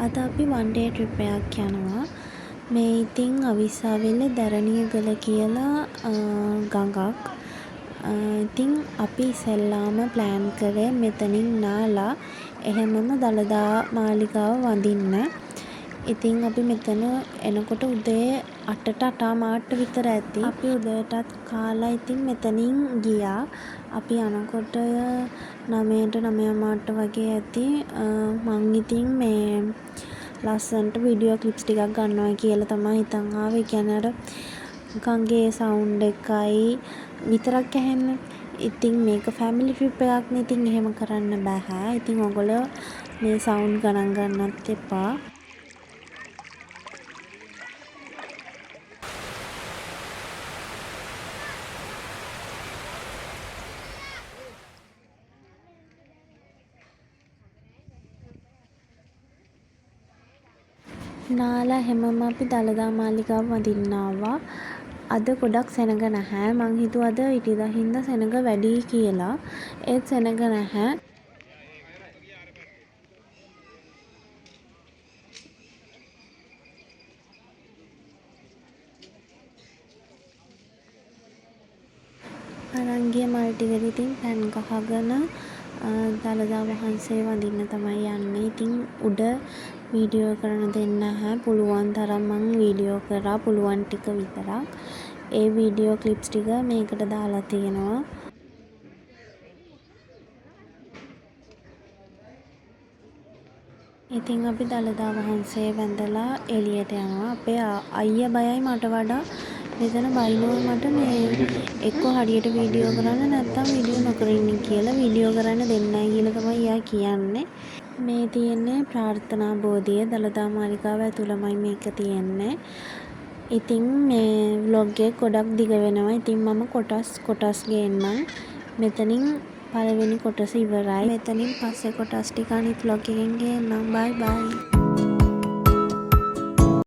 අද අපි වන් day trip එකක් යනවා. මේ ඉතින් අවිස්සාවේල දැරණියගල කියලා ගඟක්. ඉතින් අපි ඉස්සෙල්ලාම ප්ලෑන් කරේ මෙතනින් නාලා එහෙමම දළදා මාලිගාව වඳින්න. ඉතින් අපි මෙතන එනකොට උදේ 8ට 8:15ට විතර ඇති. අපි උදේටත් කාලා ඉතින් මෙතනින් ගියා. අපි යනකොට 9ට 9:15ට වගේ ඇති. මං ඉතින් මේ ලස්සනට වීඩියෝ ක්ලිප්ස් ටිකක් ගන්නවා කියලා තමයි හිතන් ආවේ. ඒ කියන්නේ අර ගඟේ සවුන්ඩ් එකයි විතරක් ඇහෙන්න. ඉතින් මේක ෆැමිලි ට්‍රිප් එකක් නේ. ඉතින් එහෙම කරන්න බෑ. ඉතින් ඔයගොල්ලෝ මේ සවුන්ඩ් ගණන් ගන්නත් එපා. නාලා හැමම අපි දළදා මාලිගාව වඳින්න ආවා. අද ගොඩක් සෙනඟ නැහැ. මං හිතුවා අද ඉරිදා හින්දා සෙනඟ වැඩි කියලා. ඒත් සෙනඟ නැහැ. අරන් ගිය මල් ටිකට ඉතින් පැන් ගහගෙන දළදා වහන්සේ වඳින්න තමයි යන්නේ. ඉතින් උඩ වීඩියෝ කරන්න දෙන්නේ නැහැ. පුළුවන් තරම් මං වීඩියෝ කරා. පුළුවන් ටික විතරක්. ඒ වීඩියෝ ක්ලිප්ස් ටික මේකට දාලා තියෙනවා. ඉතින් අපි දළදා වහන්සේ වැඳලා එළියට යනවා. අපේ අයියා බයයි මට වඩා. මෙතන බයිනවා මට මේ එක්ක හරියට වීඩියෝ කරන්න නැත්නම් වීඩියෝ නොකර ඉන්න කියලා. වීඩියෝ කරන්න දෙන්නේ නැහැ කියලා තමයි එයා කියන්නේ. මේ තියෙන්නේ ප්‍රාර්ථනා බෝධිය. දළදා මාලිගාව ඇතුළමයි මේක තියෙන්නේ. ඉතින් මේ vlog එක ගොඩක් දිග වෙනවා. ඉතින් මම කොටස් ගේන්නම්. මෙතනින් පළවෙනි කොටස ඉවරයි. මෙතනින් පස්සේ කොටස් ටික අනිත් vlog එකෙන් ගේන්නම්. bye bye.